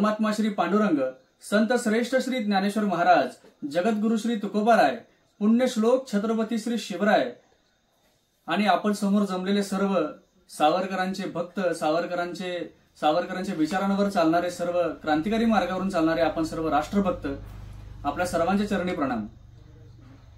परमात्मा श्री पांडुरंग, संत श्रेष्ठ श्री ज्ञानेश्वर महाराज, जगद्गुरु श्री तुकोबाराय, पुण्यश्लोक छत्रपती श्री शिवराय आणि आपण समोर जमलेले सर्व सावरकरांचे भक्त, सावरकरांच्या विचारांवर चालणारे, सर्व क्रांतिकारी मार्गावरून चालणारे आपण सर्व राष्ट्रभक्त, आपल्या सर्वांचे चरणी प्रणाम।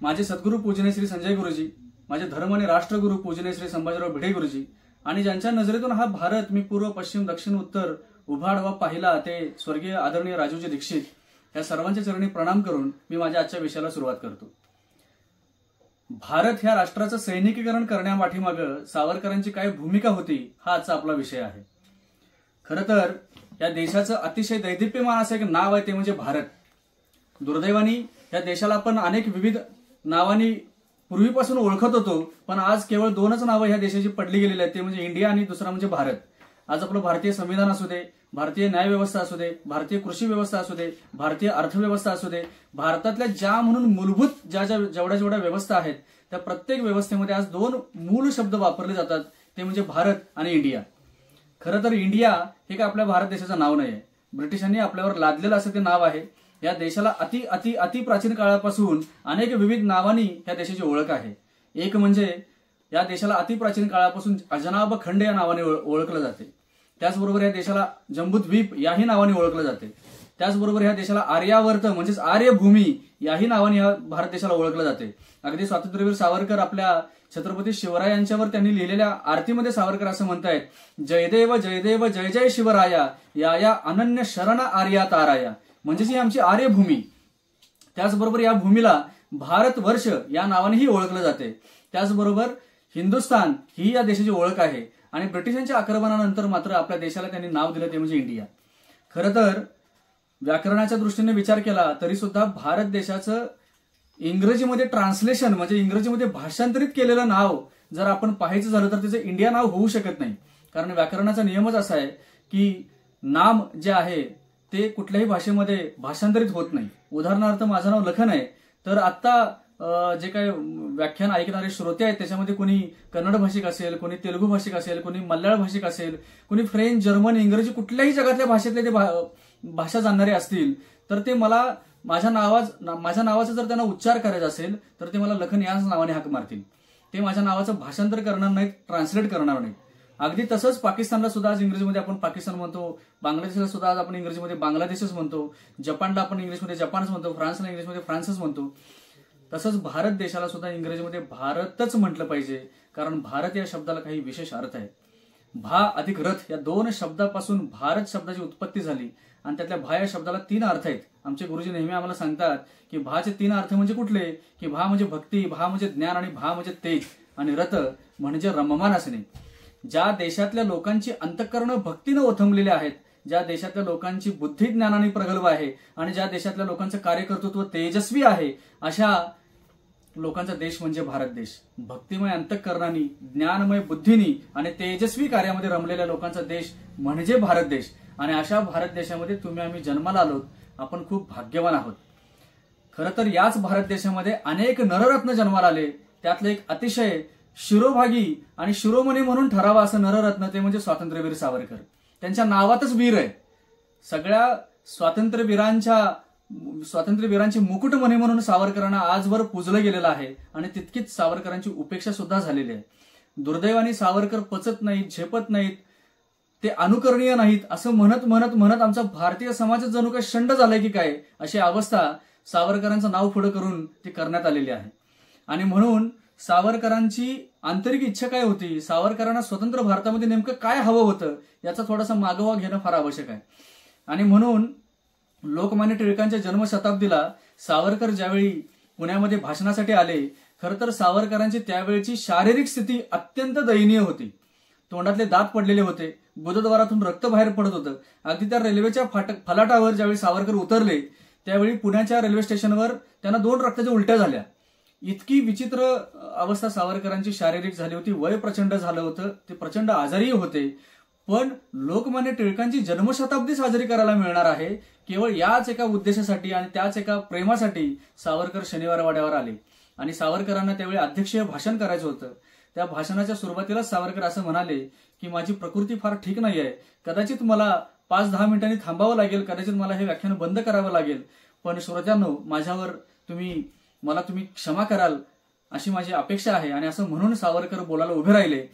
माझे सद्गुरू पूजनीय श्री संजय गुरुजी, माझे धर्म आणि राष्ट्रगुरू पूजनीय श्री संभाजीराव भिडे गुरुजी आणि ज्यांच्या नजरेतून हा भारत मी पूर्व, पश्चिम, दक्षिण, उत्तर उभा आडवा पाहिला ते स्वर्गीय आदरणीय राजूजी दीक्षित, या सर्वांच्या चरणी प्रणाम करून मी माझ्या आजच्या विषयाला सुरुवात करतो। भारत ह्या राष्ट्राचं सैनिकीकरण करण्यापाठीमागे सावरकरांची काय भूमिका होती हा आजचा आपला विषय आहे। खरं तर या देशाचं अतिशय दैदिप्यमान असं एक नाव आहे, ते म्हणजे भारत। दुर्दैवानी या देशाला आपण अनेक विविध नावांनी पूर्वीपासून ओळखत होतो, पण आज केवळ दोनच नावं ह्या देशाची पडली गेलेली आहेत, ते म्हणजे इंडिया आणि दुसरा म्हणजे भारत। आज आपलं भारतीय संविधान असू दे, भारतीय न्याय व्यवस्था असू दे, भारतीय कृषी व्यवस्था असू दे, भारतीय अर्थव्यवस्था असू दे, भारतातल्या ज्या म्हणून मूलभूत जेवढ्या व्यवस्था आहेत त्या प्रत्येक व्यवस्थेमध्ये आज दोन मूळ शब्द वापरले जातात, ते म्हणजे भारत आणि इंडिया। खरं तर इंडिया हे काय आपल्या भारत देशाचं नाव नाहीये, ब्रिटिशांनी आपल्यावर लादलेलं असं ते नाव आहे। या देशाला अति अति अति प्राचीन काळापासून अनेक विविध नावांनी या देशाची ओळख आहे। एक म्हणजे या देशाला अति प्राचीन काळापासून अजनाब खंड या नावाने ओळखलं जाते। त्याचबरोबर या देशाला जम्बूद्वीप याही नावाने ओळखलं जाते। त्याचबरोबर या देशाला आर्यावर्त म्हणजेच आर्यभूमी याही नावाने या भारत देशाला ओळखलं जाते। अगदी स्वातंत्र्यवीर सावरकर आपल्या छत्रपती शिवराय यांच्यावर त्यांनी लिहिलेल्या आरतीमध्ये सावरकर असं म्हणतायत, जयदेव जयदेव जय जय शिवराया, या या अनन्य शरण आर्या ताराया, म्हणजेच ही आमची आर्यभूमी। त्याचबरोबर या भूमीला भारतवर्ष या नावानेही ओळखलं जाते। त्याचबरोबर हिंदुस्थान ही या देशाची ओळख आहे आणि ब्रिटिशांच्या आक्रमणानंतर मात्र आपल्या देशाला त्यांनी नाव दिलं, ते म्हणजे इंडिया। खरं तर व्याकरणाच्या दृष्टीने विचार केला तरी सुद्धा भारत देशाचं इंग्रजीमध्ये ट्रान्सलेशन म्हणजे इंग्रजीमध्ये भाषांतरित केलेलं नाव जर आपण पाहायचं झालं तर त्याचं इंडिया नाव होऊ शकत नाही, कारण व्याकरणाचा नियमच असा आहे की नाम जे आहे ते कुठल्याही भाषेमध्ये भाषांतरित होत नाही। उदाहरणार्थ माझं नाव लखन आहे, तर आता जे काही व्याख्यान ऐकणारे श्रोते आहेत त्याच्यामध्ये कोणी कन्नड भाषिक असेल, कोणी तेलुगू भाषिक असेल, कोणी मल्याळ भाषिक असेल, कोणी फ्रेंच, जर्मन, इंग्रजी कुठल्याही जगातल्या भाषेतले ते भाषा जाणणारे असतील तर ते मला माझ्या नावाचा जर त्यांना उच्चार करायचा असेल तर ते मला लखन याच नावाने हाक मारतील। ते माझ्या नावाचं भाषांतर करणार नाहीत, ट्रान्सलेट करणार नाहीत। अगदी तसंच पाकिस्तानला सुद्धा आज इंग्रजीमध्ये आपण पाकिस्तान म्हणतो, बांगलादेशला सुद्धा आज आपण इंग्रजीमध्ये बांगलादेशच म्हणतो, जपानला आपण इंग्लिशमध्ये जपानच म्हणतो, फ्रान्सला इंग्लिशमध्ये फ्रान्सच म्हणतो। तसंच भारत देशाला सुद्धा इंग्रजीमध्ये भारतच म्हटलं पाहिजे, कारण भारत या शब्दाला काही विशेष अर्थ आहे। भा अधिक रथ या दोन शब्दापासून भारत शब्दाची उत्पत्ती झाली आणि त्यातल्या भा या शब्दाला तीन अर्थ आहेत। आमचे गुरुजी नेहमी आम्हाला सांगतात की भाचे तीन अर्थ म्हणजे कुठले, की भा म्हणजे भक्ती, भा म्हणजे ज्ञान आणि भा म्हणजे तेज आणि रथ म्हणजे रममान असणे। ज्या देशातल्या लोकांची अंतःकरण भक्तीनं ओथंबलेली आहेत, ज्या देशातल्या लोकांची बुद्धी ज्ञानाने प्रगल्भ आहे आणि ज्या देशातल्या लोकांचं कार्यकर्तृत्व तेजस्वी आहे, अशा लोकांचा देश म्हणजे भारत देश। भक्तिमय अंतःकरणाने, ज्ञानमय बुद्धीनी आणि तेजस्वी कार्यामध्ये रमलेल्या लोकांचा देश म्हणजे भारत देश। आणि अशा भारत देशामध्ये तुम्ही आम्ही जन्माला आलोत, आपण खूप भाग्यवान आहोत। खरं तर याच भारत देशामध्ये अनेक नररत्न जन्माला आले, त्यातलं एक अतिशय शिरोभागी आणि शिरोमणी म्हणून ठरावा असं नररत्न ते म्हणजे स्वातंत्र्यवीर सावरकर। त्यांच्या नावातच वीर आहे। सगळ्या स्वातंत्र्यवीरांची मुकुटमणी म्हणून सावरकरांना आजवर पूजलं गेलेलं आहे आणि तितकीच सावरकरांची उपेक्षा सुद्धा झालेली आहे। दुर्दैवाने सावरकर पचत नाहीत, झेपत नाहीत, ते अनुकरणीय नाहीत असं म्हणत म्हणत म्हणत आमचा भारतीय समाज जणू काय शंड झालाय की काय, अशी अवस्था सावरकरांचं नाव पुढे करून ती करण्यात आलेली आहे। आणि म्हणून सावरकरांची आंतरिक इच्छा काय होती, सावरकरांना स्वतंत्र भारतामध्ये नेमकं काय हवं होतं याचा थोडासा मागोवा घेणं फार आवश्यक आहे। आणि म्हणून लोकमान्य टिळकांच्या जन्मशताब्दीला सावरकर ज्यावेळी पुण्यामध्ये भाषणासाठी आले, खरं तर सावरकरांची त्यावेळची शारीरिक स्थिती अत्यंत दयनीय होती। तोंडातले दात पडलेले होते, गुदद्वारातून रक्त बाहेर पडत होतं। अगदी त्या रेल्वेच्या फलाटावर ज्यावेळी सावरकर उतरले त्यावेळी पुण्याच्या रेल्वे स्टेशनवर त्यांना 2 रक्ताच्या उलट्या झाल्या। इतकी विचित्र अवस्था सावरकरांची शारीरिक झाली होती, वय प्रचंड झालं होतं, ते प्रचंड आजारी होते। पण लोकमान्य टिळकांची जन्मशताब्दी साजरी करायला मिळणार आहे केवळ याच एका उद्देशासाठी आणि त्याच एका प्रेमासाठी सावरकर शनिवार वाड्यावर आले आणि सावरकरांना त्यावेळी अध्यक्षीय भाषण करायचं होतं। त्या भाषणाच्या सुरुवातीला सावरकर असं म्हणाले की माझी प्रकृती फार ठीक नाहीये, कदाचित मला 5-10 मिनिटांनी थांबावं लागेल, कदाचित मला हे व्याख्यान बंद करावं लागेल, पण श्रोत्यांनो माझ्यावर तुम्ही क्षमा कराल अशी माझी अपेक्षा आहे. आणि असं म्हणून सावरकर बोलायला उभे राहिले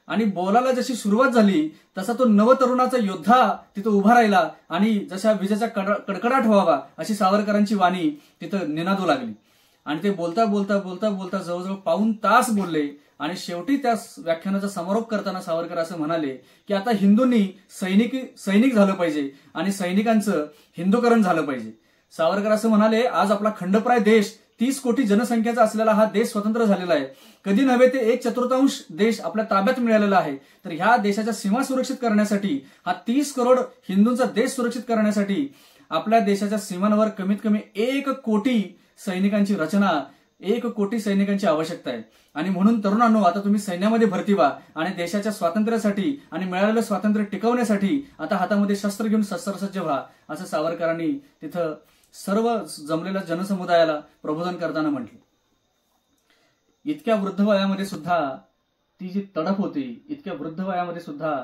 आणि बोलायला जशी सुरुवात झाली तसा तो नवतरुणाचा योद्धा तिथं उभा राहिला आणि जशा विजेचा कडकडाट व्हावा अशी सावरकरांची वाणी तिथं निनादू लागली. आणि ते बोलता बोलता बोलता बोलता जवळजवळ पाऊण तास बोलले आणि शेवटी त्या व्याख्यानाचा समारोप करताना सावरकर असं म्हणाले की आता हिंदूंनी सैनिक झालं पाहिजे आणि सैनिकांचं हिंदूकरण झालं पाहिजे. सावरकर असं म्हणाले, आज आपला खंडप्राय देश 30 कोटी जनसंख्येचा असलेला हा देश स्वतंत्र झालेला आहे. कधी नव्हे ते 1/4 देश आपल्या ताब्यात मिळालेला आहे. तर ह्या देशाच्या सीमा सुरक्षित करण्यासाठी, हा 30 करोड हिंदूंचा देश सुरक्षित करण्यासाठी आपल्या देशाच्या सीमांवर कमीत कमी 1 कोटी सैनिकांची रचना, 1 कोटी सैनिकांची आवश्यकता आहे. आणि म्हणून तरुणांनो, आता तुम्ही सैन्यामध्ये भरती व्हा आणि देशाच्या स्वातंत्र्यासाठी आणि मिळालेलं स्वातंत्र्य टिकवण्यासाठी आता हातामध्ये शस्त्र घेऊन शस्त्रसज्ज व्हा, असं सावरकरांनी तिथं सर्व जमलेल्या जनसमुदायाला प्रबोधन करताना म्हटले. इतक्या वृद्ध वयामध्ये सुद्धा ती जी तडफ होती, इतक्या वृद्ध वयामध्ये सुद्धा,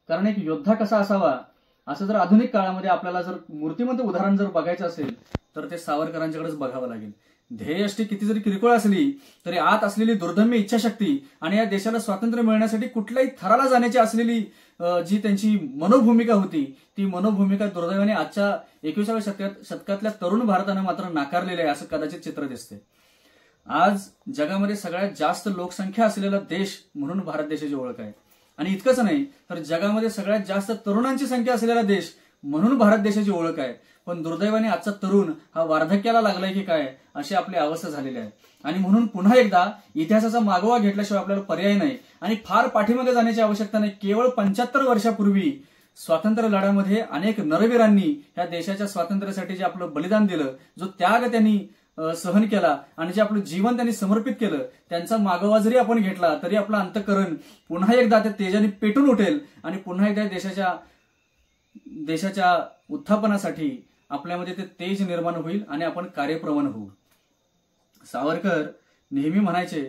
कारण एक योद्धा कसा असावा असं जर आधुनिक काळामध्ये आपल्याला जर मूर्तिमंत उदाहरण जर बघायचं असेल तर ते सावरकरांच्याकडेच बघावं लागेल. ध्येयष्टी किती जरी किरकोळ असली तरी आत असलेली दुर्दम्य इच्छाशक्ती आणि या देशाला स्वातंत्र्य मिळण्यासाठी कुठल्याही थराला जाण्याची असलेली जी त्यांची मनोभूमिका होती, ती मनोभूमिका दुर्दैवाने आजच्या 21व्या शतकातल्या तरुण भारतानं मात्र नाकारलेलं आहे असं कदाचित चित्र दिसते. आज जगामध्ये सगळ्यात जास्त लोकसंख्या असलेला देश म्हणून भारत देशाची ओळख आहे. आणि इतकंच नाही तर जगामध्ये सगळ्यात जास्त तरुणांची संख्या असलेला देश म्हणून भारत देशाची ओळख आहे. पण दुर्दैवाने आजचा तरुण हा वार्धक्याला लागलाय की काय अशी आपली अवस्था झालेली आहे. आणि म्हणून पुन्हा एकदा इतिहासाचा मागोवा घेतल्याशिवाय आपल्याला पर्याय नाही आणि फार पाठीमागे जाण्याची आवश्यकता नाही. केवळ 75 वर्षापूर्वी स्वातंत्र्य लढ्यामध्ये अनेक नरवीरांनी या देशाच्या स्वातंत्र्यासाठी जे आपलं बलिदान दिलं, जो त्याग त्यांनी सहन केला आणि जे आपलं जीवन त्यांनी समर्पित केलं, त्यांचा मागोवा जरी आपण घेतला तरी आपलं अंतःकरण पुन्हा एकदा त्या तेजाने पेटून उठेल आणि पुन्हा एकदा देशाच्या उत्थापनासाठी आपल्यामध्ये ते तेज निर्माण होईल आणि आपण कार्यप्रवण होऊ. सावरकर नेहमी म्हणायचे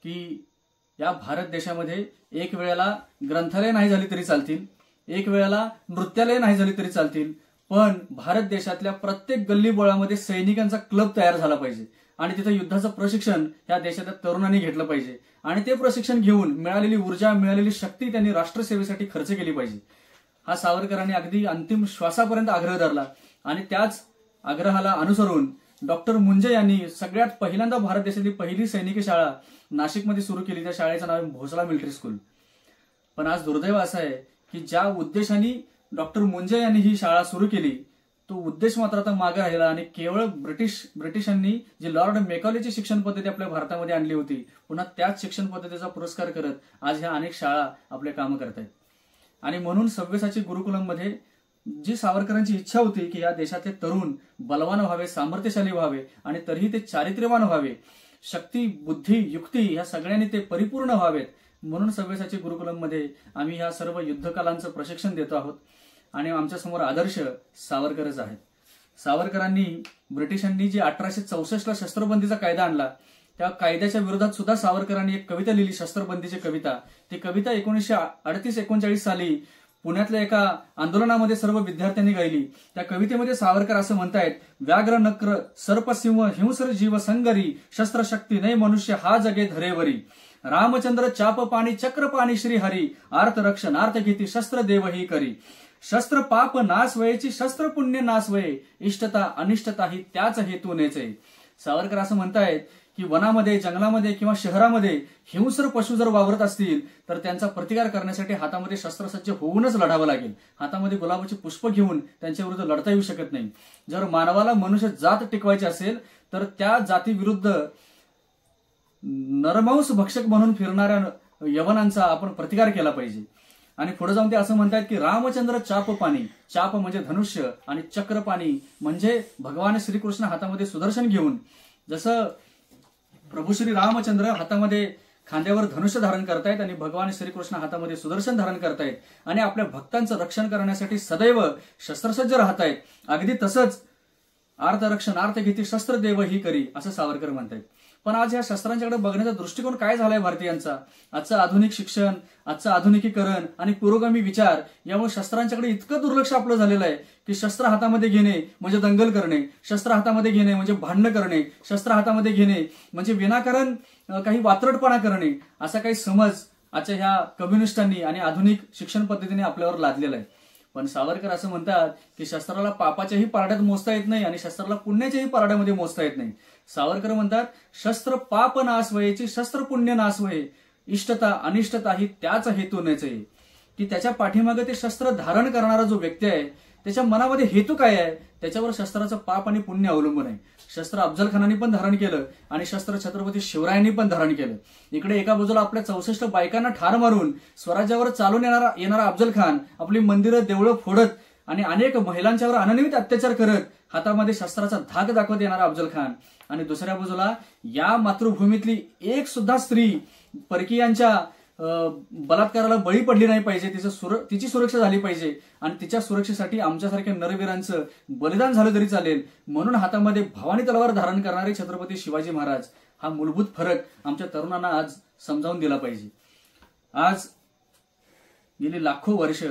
की या भारत देशामध्ये एक वेळेला ग्रंथालय नाही झाली तरी चालतील, एक वेळेला नृत्यालय नाही झाली तरी चालतील, पण भारत देशातल्या प्रत्येक गल्लीबोळामध्ये सैनिकांचा क्लब तयार झाला पाहिजे आणि तिथं युद्धाचं प्रशिक्षण या देशातल्या तरुणांनी घेतलं पाहिजे आणि ते प्रशिक्षण घेऊन मिळालेली ऊर्जा, मिळालेली शक्ती त्यांनी राष्ट्रसेवेसाठी खर्च केली पाहिजे. हा सावरकरांनी अगदी अंतिम श्वासापर्यंत आग्रह धरला आणि त्याच आग्रहाला अनुसरून डॉक्टर मुंजे यांनी सगळ्यात पहिल्यांदा भारत देशातली पहिली सैनिकी शाळा नाशिकमध्ये सुरू केली. त्या शाळेचं नाव भोसला मिलिटरी स्कूल. पण आज दुर्दैव असं आहे की ज्या उद्देशाने डॉक्टर मुंजे यांनी ही शाळा सुरू केली तो उद्देश मात्र आता मागे राहिला आणि केवळ ब्रिटिशांनी जी लॉर्ड मेकॉलेची शिक्षण पद्धती आपल्या भारतामध्ये आणली होती, पुन्हा त्याच शिक्षण पद्धतीचा पुरस्कार करत आज ह्या अनेक शाळा आपले काम करत आहेत. आणि म्हणून सव्यसाची गुरुकुलममध्ये जी सावरकरांची इच्छा होती की या देशातले तरुण बलवान व्हावे, सामर्थ्यशाली व्हावे आणि तरीही ते चारित्र्यवान व्हावे, शक्ती, बुद्धी, युक्ती ह्या सगळ्यांनी ते परिपूर्ण व्हावेत, म्हणून सव्यसाची गुरुकुलममध्ये आम्ही ह्या सर्व युद्धकलांचं प्रशिक्षण देतो आहोत. आणि आमच्या समोर आदर्श सावरकरच आहेत. सावरकरांनी ब्रिटिशांनी जी 1864ला शस्त्रबंदीचा कायदा आणला, त्या कायद्याच्या विरोधात सुद्धा सावरकरांनी एक कविता लिहिली, शस्त्रबंदीची कविता. ती कविता 1938-39 साली पुण्यातल्या एका आंदोलनामध्ये सर्व विद्यार्थ्यांनी गायली. त्या कवितेमध्ये सावरकर असं म्हणतायत, व्याघ्र नक्र सर्पसिंह हिंसर जीव संगरी, शस्त्रशक्ती नै मनुष्य हा जगे धरेवरी, रामचंद्र चाप पाणी चक्र पाणी श्रीहरी, आर्त रक्षणार्थ घेती शस्त्र देवही करी, शस्त्र पाप नाश वयेची शस्त्र पुण्य नाश वये, इष्टता अनिष्टता ही त्याच हेतूनेचे. सावरकर असं म्हणतायत की वनामध्ये, जंगलामध्ये किंवा शहरामध्ये हिंसर पशु जर वावरत असतील तर त्यांचा प्रतिकार करण्यासाठी हातामध्ये शस्त्रसज्ज होऊनच लढावं लागेल. हातामध्ये गुलाबाची पुष्प घेऊन त्यांच्या विरुद्ध लढता येऊ शकत नाही. जर मानवाला मनुष्य जात टिकवायची असेल तर त्या जातीविरुद्ध नरमांस भक्षक म्हणून फिरणाऱ्या यवनांचा आपण प्रतिकार केला पाहिजे. आणि पुढे जाऊन ते असं म्हणतात की रामचंद्र चाप पाणी, चाप म्हणजे धनुष्य आणि चक्र पाणी म्हणजे भगवान श्रीकृष्ण हातामध्ये सुदर्शन घेऊन, जसं प्रभू श्री रामचंद्र हातामध्ये खांद्यावर धनुष्य धारण करतायत आणि भगवान श्रीकृष्ण हातामध्ये सुदर्शन धारण करतायत आणि आपल्या भक्तांचं रक्षण करण्यासाठी सदैव शस्त्रसज्ज राहतायत, अगदी तसंच आर्तरक्षणार्थ घेती शस्त्र देव ही करी, असं सावरकर म्हणतात. पण आज या शस्त्रांच्याकडे बघण्याचा दृष्टिकोन काय झालाय भारतीयांचा? आजचं आधुनिक शिक्षण, आजचं आधुनिकीकरण आणि पुरोगामी विचार यामुळे शस्त्रांच्याकडे इतकं दुर्लक्ष आपलं झालेलं आहे की शस्त्र हातामध्ये घेणे म्हणजे दंगल करणे, शस्त्र हातामध्ये घेणे म्हणजे भांडणं करणे, शस्त्र हातामध्ये घेणे म्हणजे विनाकारण काही वात्रटपणा करणे, असा काही समज आजच्या ह्या कम्युनिस्टांनी आणि आधुनिक शिक्षण पद्धतीने आपल्यावर लादलेला आहे. पण सावरकर असं म्हणतात की शस्त्राला पापाच्याही पारड्यात मोजता येत नाही आणि शस्त्राला पुण्याच्याही पारड्यामध्ये मोजता येत नाही. सावरकर म्हणतात, शस्त्र पाप नाश वयेची शस्त्र पुण्य नाश वये, इष्टता अनिष्टता ही त्याच हेतू नये. की त्याच्या पाठीमागे ते शस्त्र धारण करणारा जो व्यक्ती आहे त्याच्या मनामध्ये हेतू काय आहे त्याच्यावर शस्त्राचं पाप आणि पुण्य अवलंबून आहे. शस्त्र अफजल खानांनी पण धारण केलं आणि शस्त्र छत्रपती शिवरायांनी पण धारण केलं. इकडे एका बाजूला आपल्या 64 बायकांना ठार मारून स्वराज्यावर चालून येणारा अफजल खान आपली मंदिरं देवळं फोडत आणि अनेक महिलांच्यावर अनन्वित अत्याचार करत हातामध्ये शस्त्राचा धाक दाखवत येणारा अफजल खान, आणि दुसऱ्या बाजूला या मातृभूमीतली एक सुद्धा स्त्री परकीयांच्या बलात्काराला बळी पडली नाही पाहिजे, तिची सुरक्षा झाली पाहिजे आणि तिच्या सुरक्षेसाठी आमच्यासारख्या नरवीरांचं बलिदान झालं तरी चालेल म्हणून हातामध्ये भवानी तलवार धारण करणारे छत्रपती शिवाजी महाराज, हा मूलभूत फरक आमच्या तरुणांना आज समजावून दिला पाहिजे. आज गेली लाखो वर्ष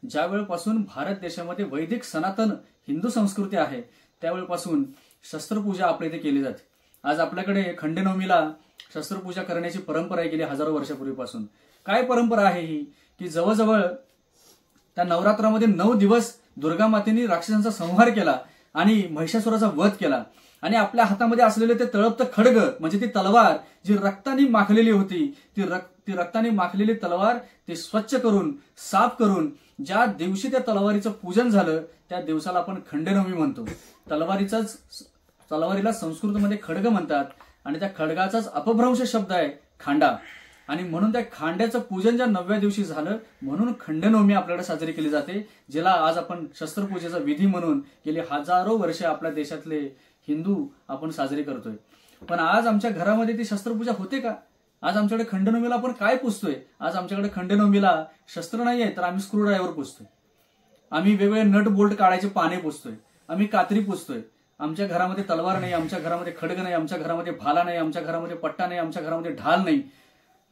ज्या वेळपासून भारत देशामध्ये वैदिक सनातन हिंदू संस्कृती आहे त्यावेळपासून शस्त्रपूजा आपल्या इथे केली जाते. आज आपल्याकडे खंडेनवमीला शस्त्रपूजा करण्याची परंपरा आहे गेली हजारो वर्षापूर्वीपासून. काय परंपरा आहे ही की जवळजवळ त्या नवरात्रामध्ये 9 दिवस दुर्गा मातेने राक्षसांचा संहार केला आणि महिषासुराचा वध केला आणि आपल्या हातामध्ये असलेले ते तळपतं खड्ग म्हणजे ती तलवार जी रक्ताने माखलेली होती, ती रक्ताने माखलेली तलवार ती स्वच्छ करून साफ करून ज्या दिवशी त्या तलवारीचं पूजन झालं त्या दिवसाला आपण खंडेनवमी म्हणतो. तलवारीला संस्कृतमध्ये खड्ग म्हणतात आणि त्या खड्गाचाच अपभ्रंश शब्द आहे खांडा, आणि म्हणून त्या खांड्याचं पूजन ज्या 9व्या दिवशी झालं म्हणून खंडेनवमी आपल्याकडे साजरी केली जाते, जिला आज आपण शस्त्रपूजेचा विधी म्हणून गेली हजारो वर्ष आपल्या देशातले हिंदू आपण साजरी करतोय. पण आज आमच्या घरामध्ये ती शस्त्रपूजा होते का? आज आमच्याकडे खंडेनवमीला आपण काय पुजतोय? आज आमच्याकडे खंडेनवमीला शस्त्र नाही आहे तर आम्ही स्क्रूड्रायव्हर पुजतोय, आम्ही वेगवेगळे नट बोल्ट काढायचे पाने पुजतोय, आम्ही कात्री पुजतोय. आमच्या घरामध्ये तलवार नाही, आमच्या घरामध्ये खड्ग नाही, आमच्या घरामध्ये भाला नाही, आमच्या घरामध्ये पट्टा नाही, आमच्या घरामध्ये ढाल नाही,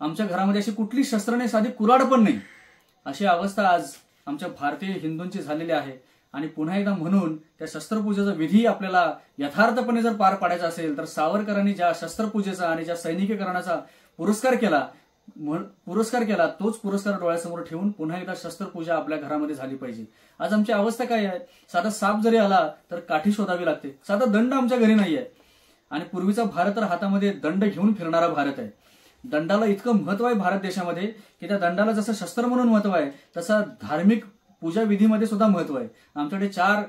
आमच्या घरामध्ये अशी कुठली शस्त्र नाही, साधी कुऱ्हाड पण नाही. अशी अवस्था आज आमच्या भारतीय हिंदूंची झालेली आहे. आणि पुन्हा एकदा म्हणून त्या शस्त्रपूजेचा विधी आपल्याला यथार्थपणे जर पार पाडायचा असेल तर सावरकरांनी ज्या शस्त्रपूजेचा आणि ज्या सैनिकीकरणाचा पुरस्कार केला तोच पुरस्कार डोळ्यासमोर ठेवून पुन्हा एकदा शस्त्रपूजा आपल्या घरामध्ये झाली पाहिजे. आज आमची अवस्था काय आहे? साधा साप जरी आला तर काठी शोधावी लागते, साधा दंड आमच्या घरी नाहीये. आणि पूर्वीचा भारत तर हातामध्ये दंड घेऊन फिरणारा भारत आहे. दंडाला इतकं महत्व आहे भारत देशामध्ये की त्या दंडाला जसं शस्त्र म्हणून महत्व आहे तसा धार्मिक पूजा विधीमध्ये सुद्धा महत्व आहे. आमच्याकडे 4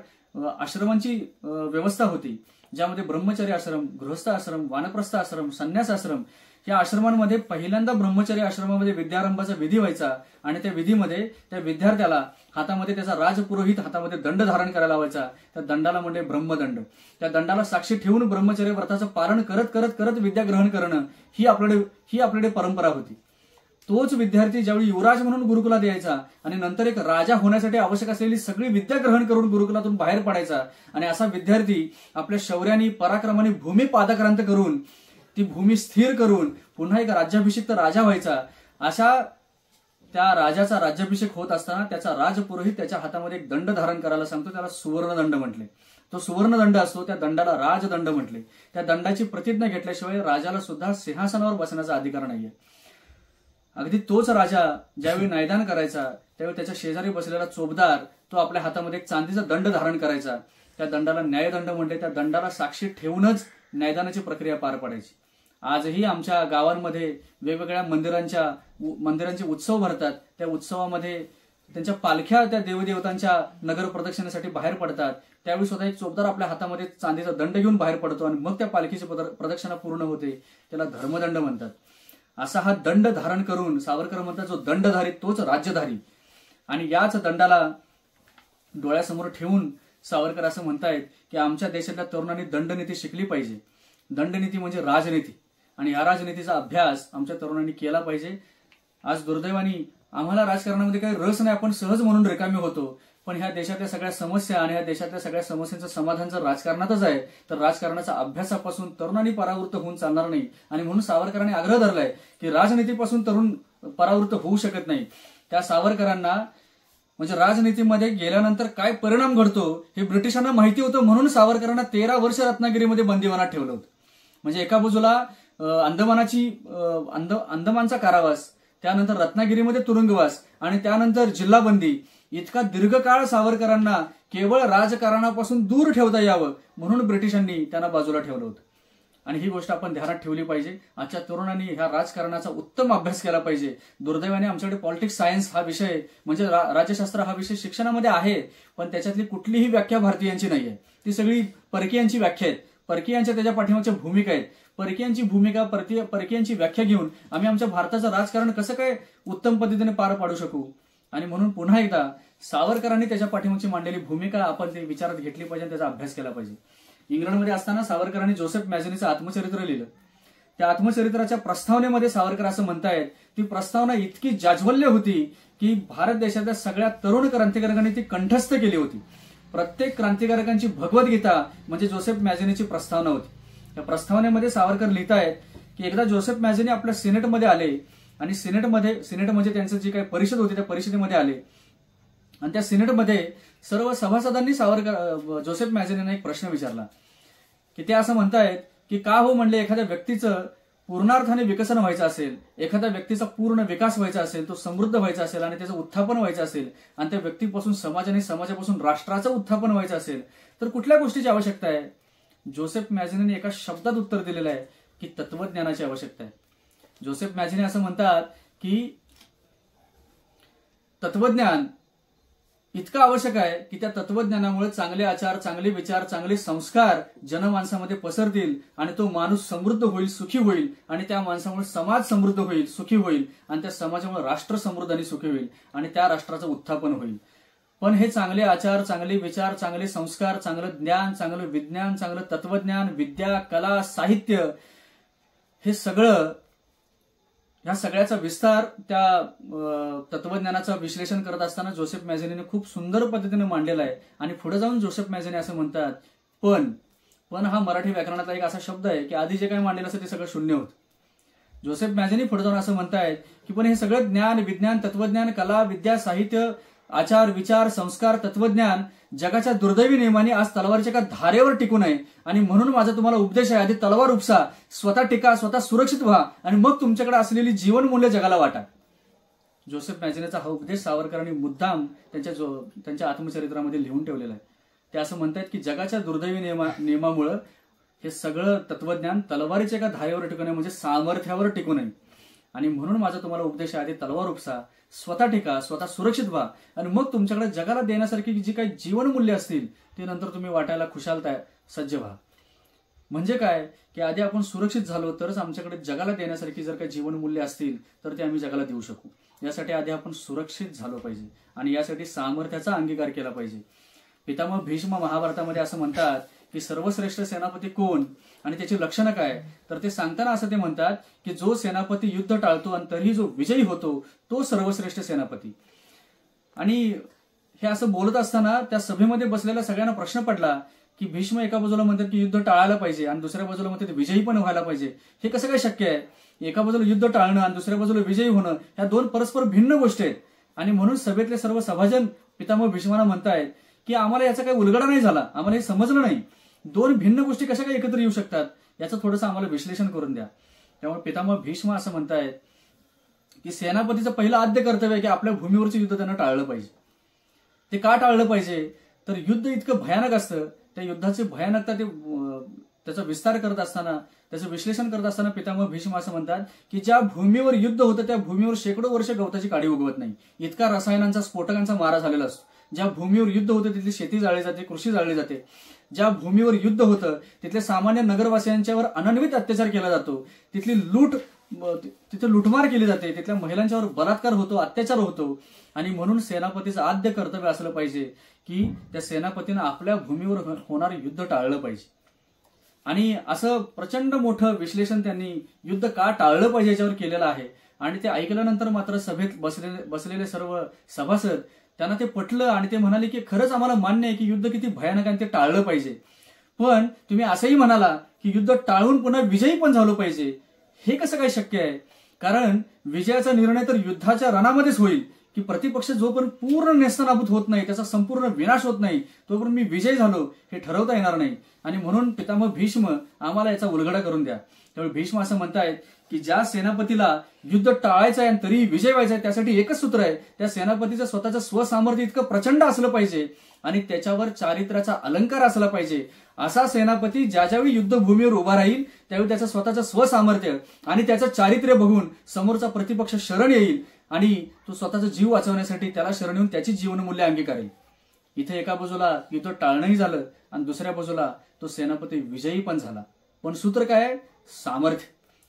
आश्रमांची व्यवस्था होती ज्यामध्ये ब्रह्मचर्य आश्रम, गृहस्थ आश्रम, वानप्रस्थ आश्रम, संन्यास आश्रम. या आश्रमांमध्ये पहिल्यांदा ब्रह्मचर्य आश्रमामध्ये विद्यारंभाचा विधी व्हायचा आणि त्या विधीमध्ये त्या विद्यार्थ्याला हातामध्ये त्याचा राजपुरोहित हातामध्ये दंड धारण करायला लावायचा. त्या दंडाला म्हणजे ब्रह्मदंड. त्या दंडाला साक्षी ठेवून ब्रह्मचर्य व्रताचं पालन करत करत करत विद्या ग्रहण करणं ही आपल्याकडे परंपरा होती. तोच विद्यार्थी ज्यावेळी युवराज म्हणून गुरुकुलात यायचा आणि नंतर एक राजा होण्यासाठी आवश्यक असलेली सगळी विद्या ग्रहण करून गुरुकुलातून बाहेर पडायचा आणि असा विद्यार्थी आपल्या शौर्याने पराक्रमाने भूमी पादाक्रांत करून ती भूमी स्थिर करून पुन्हा एक राज्याभिषिक्त राजा व्हायचा. अशा त्या राजाचा राज्याभिषेक होत असताना त्याचा राजपुरोहित त्याच्या हातामध्ये एक दंड धारण करायला सांगतो, त्याला सुवर्णदंड म्हटले. तो सुवर्णदंड असतो त्या दंडाला राजदंड म्हटले. त्या दंडाची प्रतिज्ञा घेतल्याशिवाय राजाला सुद्धा सिंहासनावर बसण्याचा अधिकार नाहीये. अगदी तोच राजा ज्यावेळी न्यायदान करायचा त्यावेळी त्याच्या शेजारी बसलेला चोपदार तो आपल्या हातामध्ये एक चांदीचा दंड धारण करायचा. त्या दंडाला न्यायदंड म्हटले. त्या दंडाला साक्षी ठेवूनच न्यायदानाची प्रक्रिया पार पडायची. आजही आमच्या गावांमध्ये वेगवेगळ्या मंदिरांचे उत्सव भरतात. त्या उत्सवामध्ये त्यांच्या पालख्या त्या देवदेवतांच्या नगर प्रदक्षिणेसाठी बाहेर पडतात. त्यावेळी स्वतः एक चोपदार आपल्या हातामध्ये चांदीचा दंड घेऊन बाहेर पडतो आणि मग त्या पालखीची प्रदक्षिणा पूर्ण होते. त्याला धर्मदंड म्हणतात. असा हा दंड धारण करून सावरकर म्हणतात जो दंडधारी तोच राज्यधारी. आणि याच दंडाला डोळ्यासमोर ठेवून सावरकर असं म्हणतायत की आमच्या देशातल्या तरुणांनी दंडनीती शिकली पाहिजे. दंडनीती म्हणजे राजनीती आणि या राजनीतीचा अभ्यास आमच्या तरुणांनी केला पाहिजे. आज दुर्दैवाने आम्हाला राजकारणामध्ये काही रस नाही, आपण सहज म्हणून रिकामी होतो. पण ह्या देशातल्या सगळ्या समस्या आणि ह्या देशातल्या सगळ्या समस्यांचं समाधान जर राजकारणातच आहे तर राजकारणाच्या अभ्यासापासून तरुणांनी परावृत्त होऊन चालणार नाही. आणि म्हणून सावरकरांनी आग्रह धरलाय की राजनीतीपासून तरुण परावृत्त होऊ शकत नाही. त्या सावरकरांना म्हणजे राजनीतीमध्ये गेल्यानंतर काय परिणाम घडतो हे ब्रिटिशांना माहिती होतं, म्हणून सावरकरांना 13 वर्ष रत्नागिरीमध्ये बंदिवानात ठेवलं होतं. म्हणजे एका बाजूला अंदमानचा कारावास, त्यानंतर रत्नागिरीमध्ये तुरुंगवास आणि त्यानंतर जिल्हाबंदी. इतका दीर्घकाळ सावरकरांना केवळ राजकारणापासून दूर ठेवता यावं म्हणून ब्रिटिशांनी त्यांना बाजूला ठेवलं होतं. आणि ही गोष्ट आपण ध्यानात ठेवली पाहिजे. आजच्या तरुणांनी ह्या राजकारणाचा उत्तम अभ्यास केला पाहिजे. दुर्दैवाने आमच्याकडे पॉलिटिक्स सायन्स हा विषय म्हणजे राज्यशास्त्र हा विषय शिक्षणामध्ये आहे, पण त्याच्यातली कुठलीही व्याख्या भारतीयांची नाहीये. ती सगळी परकीयांची व्याख्या आहेत. परकीयांच्या त्याच्या पाठीमागच्या भूमिका आहेत. परकीयांची भूमिका परकीयांची व्याख्या घेऊन आम्ही आमच्या भारताचं राजकारण कसं काय उत्तम पद्धतीने पार पाडू शकू. आणि म्हणून पुन्हा एकदा सावरकरांनी त्याच्या पाठीमागची मांडलेली भूमिका आपण ते विचारात घेतली पाहिजे, त्याचा अभ्यास केला पाहिजे. इंग्लंडमध्ये असताना सावरकरांनी जोसेफ मॅझनीचं आत्मचरित्र लिहिलं. त्या आत्मचरित्राच्या प्रस्तावनेमध्ये सावरकर असं म्हणतायत ती प्रस्तावना इतकी जाज्वल्य होती की भारत देशातल्या सगळ्या तरुण क्रांतिकारकांनी ती कंठस्थ केली होती. प्रत्येक क्रांतिकारकांची भगवद्गीता म्हणजे जोसेफ मॅझनीची प्रस्तावना होती. या प्रस्तावनेमध्ये सावरकर लिहितायत की एकदा जोसेफ मॅझनी आपल्या सिनेटमध्ये आले आणि सिनेट म्हणजे त्यांचं जी काही परिषद होती त्या परिषदेमध्ये आले आणि त्या सिनेटमध्ये सर्व सभासदांनी जोसेफ मॅझनींना एक प्रश्न विचारला की ते असं म्हणतायत की का हो म्हणले एखाद्या व्यक्तीचं पूर्णार्थाने विकसन व्हायचं असेल, एखाद्या व्यक्तीचा पूर्ण विकास व्हायचा असेल, तो समृद्ध व्हायचा असेल आणि त्याचं उत्थापन व्हायचं असेल आणि त्या व्यक्तीपासून समाज आणि समाजापासून राष्ट्राचं उत्थापन व्हायचं असेल तर कुठल्या गोष्टीची आवश्यकता आहे. जोसेफ मॅझनीने एका शब्दात उत्तर दिलेलं आहे की तत्वज्ञानाची आवश्यकता आहे. जोसेफ मॅझनी असं म्हणतात की तत्वज्ञान इतकं आवश्यक आहे की त्या तत्वज्ञानामुळे चांगले आचार, चांगले विचार, चांगले संस्कार जनमानसामध्ये पसरतील आणि तो माणूस समृद्ध होईल, सुखी होईल आणि त्या माणसामुळे समाज समृद्ध होईल, सुखी होईल आणि त्या समाजामुळे राष्ट्र समृद्ध आणि सुखी होईल आणि त्या राष्ट्राचं उत्थापन होईल. पण हे चांगले आचार, चांगले विचार, चांगले संस्कार, चांगलं ज्ञान, चांगलं विज्ञान, चांगलं तत्वज्ञान, विद्या, कला, साहित्य हे सगळं ह्या सगळ्याचा विस्तार त्या तत्वज्ञानाचं विश्लेषण करत असताना जोसेफ मॅझनीने खूप सुंदर पद्धतीने मांडलेला आहे. आणि पुढे जाऊन जोसेफ मॅझनी असं म्हणतात पण हा मराठी व्याकरणातला एक असा शब्द आहे की आधी जे काही मांडलेलं असतं ते सगळं शून्य होतं. जोसेफ मॅझनी पुढे जाऊन असं म्हणतायत की पण हे सगळं ज्ञान, विज्ञान, तत्वज्ञान, कला, विद्या, साहित्य, आचार, विचार, संस्कार, तत्वज्ञान जगाच्या दुर्दैवी नियमाने आज तलवारीच्या एका धारेवर टिकून आहे. आणि म्हणून माझा तुम्हाला उपदेश आहे, आधी तलवार उपसा, स्वतः टिका, स्वतः सुरक्षित व्हा आणि मग तुमच्याकडे असलेली जीवनमूल्य जगाला वाटा. जोसेफ मॅझनीचा हा उपदेश सावरकरांनी मुद्दाम त्यांच्या आत्मचरित्रामध्ये लिहून ठेवलेला आहे. ते असं म्हणतात की जगाच्या दुर्दैवी नियमामुळे हे सगळं तत्वज्ञान तलवारीच्या एका धारेवर टिकून आहे, म्हणजे सामर्थ्यावर टिकून आहे. आणि म्हणून माझा तुम्हाला उपदेश आहे, आधी तलवार उपसा, स्वतः टिका, स्वतः सुरक्षित व्हा आणि मग तुमच्याकडे जगाला देण्यासारखी जी काही जीवनमूल्य असतील ते नंतर तुम्ही वाटायला खुशाल सज्ज व्हा. म्हणजे काय की आधी आपण सुरक्षित झालो तरच आमच्याकडे जगाला देण्यासारखी जर काही जीवनमूल्य असतील तर ते आम्ही जगाला देऊ शकू. यासाठी आधी आपण सुरक्षित झालो पाहिजे आणि यासाठी सामर्थ्याचा अंगीकार केला पाहिजे. पितामह भीष्म महाभारतामध्ये असं म्हणतात की सर्वश्रेष्ठ सेनापती कोण आणि त्याची लक्षणं काय, तर ते सांगताना असं ते म्हणतात की जो सेनापती युद्ध टाळतो आणि तरीही जो विजयी होतो तो सर्वश्रेष्ठ सेनापती. आणि हे असं बोलत असताना त्या सभेमध्ये बसलेल्या सगळ्यांना प्रश्न पडला की भीष्म एका बाजूला म्हणतात की युद्ध टाळायला पाहिजे आणि दुसऱ्या बाजूला म्हणतात विजयी पण व्हायला पाहिजे. हे कसं काय शक्य आहे? एका बाजूला युद्ध टाळणं आणि दुसऱ्या बाजूला विजयी होणं ह्या दोन परस्पर भिन्न गोष्टी आहेत. आणि म्हणून सभेतले सर्व सभाजन पितामह भीष्मांना म्हणतायत की आम्हाला याचा काही उलगडा नाही झाला, आम्हाला हे समजलं नाही, दोन भिन्न गोष्टी कशा काय एकत्र येऊ शकतात याचं थोडंसं आम्हाला विश्लेषण करून द्या. त्यामुळे पितामह भीष्म असं म्हणतायत की सेनापतीचं पहिलं आद्य कर्तव्य आहे की आपल्या भूमीवरचं युद्ध त्यांना टाळलं पाहिजे. ते का टाळलं पाहिजे तर युद्ध इतकं भयानक असतं, त्या युद्धाची भयानकता त्याचा विस्तार करत असताना, त्याचं विश्लेषण करत असताना पितामह भीष्म असं म्हणतात की ज्या भूमीवर युद्ध होतं त्या भूमीवर शेकडो वर्ष गवताची काडी उगवत नाही, इतका रसायनांचा, स्फोटकांचा मारा झालेला असतो. ज्या भूमीवर युद्ध होतं तिथली शेती जाळली जाते, कृषी जाळली जाते. ज्या भूमीवर युद्ध होतं तिथले सामान्य नगरवासियांच्यावर अनन्वित अत्याचार केला जातो, तिथली तिथे लुटमार केली जाते, तिथल्या महिलांच्यावर बलात्कार होतो, अत्याचार होतो. आणि म्हणून सेनापतीचं आद्य कर्तव्य असलं पाहिजे की त्या सेनापतीनं आपल्या भूमीवर होणारं युद्ध टाळलं पाहिजे. आणि असं प्रचंड मोठं विश्लेषण त्यांनी युद्ध का टाळलं पाहिजे याच्यावर केलेलं आहे. आणि ते ऐकल्यानंतर मात्र सभेत बसलेले सर्व सभासद त्यांना ते पटलं आणि ते म्हणाले की खरंच आम्हाला मान्य आहे की युद्ध किती भयानक आहे, ते टाळलं पाहिजे. पण तुम्ही असंही म्हणाला की युद्ध टाळून पुन्हा विजयी पण झालो पाहिजे. हे कसं काय शक्य आहे? कारण विजयाचा निर्णय तर युद्धाच्या रणामध्येच होईल की प्रतिपक्ष जोपर्यंत पूर्ण नेस्तनाबूत होत नाही, त्याचा संपूर्ण विनाश होत नाही, तोपर्यंत मी विजयी झालो हे ठरवता येणार नाही. आणि म्हणून पितामह भीष्म आम्हाला याचा उलगडा करून द्या. त्यामुळे भीष्म असं म्हणतायत की ज्या सेनापतीला युद्ध टाळायचं आहे आणि तरीही विजय व्हायचा आहे, त्यासाठी एकच सूत्र आहे, त्या सेनापतीचं स्वतःचं स्वसामर्थ्य इतकं प्रचंड असलं पाहिजे आणि त्याच्यावर चारित्र्याचा अलंकार असला पाहिजे. असा सेनापती ज्या ज्यावेळी युद्धभूमीवर उभा राहील त्यावेळी त्याचं स्वतःचं स्वसामर्थ्य आणि त्याचं चारित्र्य बघून समोरचा प्रतिपक्ष शरण येईल आणि तो स्वतःचा जीव वाचवण्यासाठी त्याला शरण येऊन त्याची जीवनमूल्य अंगीकारेल. इथे एका बाजूला युद्ध टाळणंही झालं आणि दुसऱ्या बाजूला तो सेनापती विजयी पण झाला. पण सूत्र काय आहे? सामर्थ्य.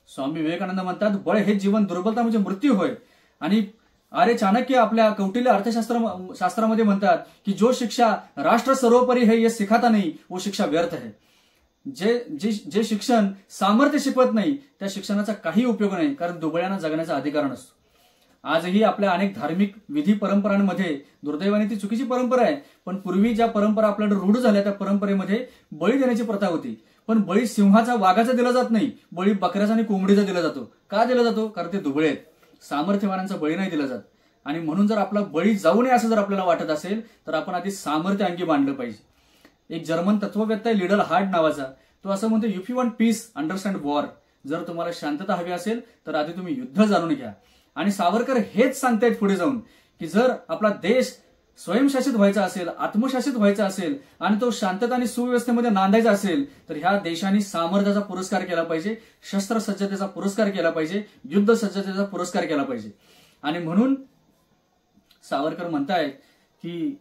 स्वामी विवेकानंद म्हणतात, बळ हे जीवन, दुर्बलता म्हणजे मृत्यू होय. आणि आर्य चाणक्य आपल्या कौटिल्य अर्थशास्त्रामध्ये म्हणतात की जो शिक्षा राष्ट्र सर्वोपरी है ये सिखाता नहीं वो शिक्षा व्यर्थ है. जे शिक्षण सामर्थ्य शिकवत नाही त्या शिक्षणाचा काही उपयोग नाही, कारण दुबळ्यांना जगण्याचा अधिकार नसतो. आजही आपल्या अनेक धार्मिक विधी परंपरांमध्ये दुर्दैवाने ती चुकीची परंपरा आहे, पण पूर्वी ज्या परंपरा आपल्याकडे रूढ झाल्या त्या परंपरेमध्ये बळी देण्याची प्रथा होती. पण बळी सिंहाचा, वाघाचा दिला जात नाही, बळी बकऱ्याचा आणि कोंबडीचा दिला जातो. का दिला जातो? कारण ते दुबळे आहेत. सामर्थ्यवानांचा बळी नाही दिला जात. आणि म्हणून जर आपला बळी जाऊ नये असं जर आपल्याला वाटत असेल तर आपण आधी सामर्थ्य अंगी बांधलं पाहिजे. एक जर्मन तत्ववेत्ता आहे लिडल हार्ट नावाचा, तो असं म्हणतो, if you want piece understand war. जर तुम्हाला शांतता हवी असेल तर आधी तुम्ही युद्ध जाणून घ्या. आणि सावरकर हेच सांगतायत पुढे जाऊन की जर आपला देश स्वयंशासित व्हायचा असेल, आत्मशासित व्हायचा असेल आणि तो शांतता आणि सुव्यवस्थेमध्ये नांदायचा असेल तर ह्या देशाने सामर्थ्याचा पुरस्कार केला पाहिजे, शस्त्रसज्जतेचा पुरस्कार केला पाहिजे, युद्ध सज्जतेचा पुरस्कार केला पाहिजे. आणि म्हणून सावरकर म्हणतायत की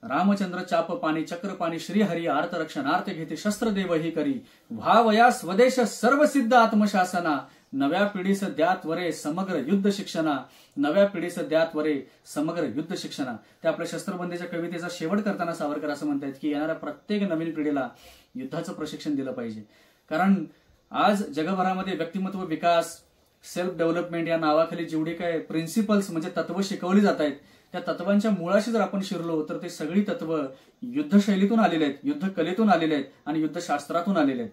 रामचंद्र चाप पाणी चक्रपाणी श्रीहरी आर्त रक्षणार्थ घेते शस्त्रदेव ही करी व्हावया स्वदेश सर्वसिद्ध आत्मशासना नव्या पिढीस द्यात वरे समग्र युद्ध शिक्षणा नव्या पिढीस द्यात वरे समग्र युद्ध शिक्षणा. त्या आपल्या शस्त्रबंदीच्या कवितेचा शेवट करताना सावरकर असं म्हणतात की येणाऱ्या प्रत्येक नवीन पिढीला युद्धाचं प्रशिक्षण दिलं पाहिजे. कारण आज जगभरामध्ये व्यक्तिमत्व विकास, सेल्फ डेव्हलपमेंट या नावाखाली जेवढी काय प्रिन्सिपल्स म्हणजे तत्व शिकवली जात आहेत त्या तत्वांच्या मुळाशी जर आपण शिरलो तर ते सगळी तत्व युद्धशैलीतून आलेले आहेत, युद्ध कलेतून आलेले आहेत आणि युद्धशास्त्रातून आलेले आहेत.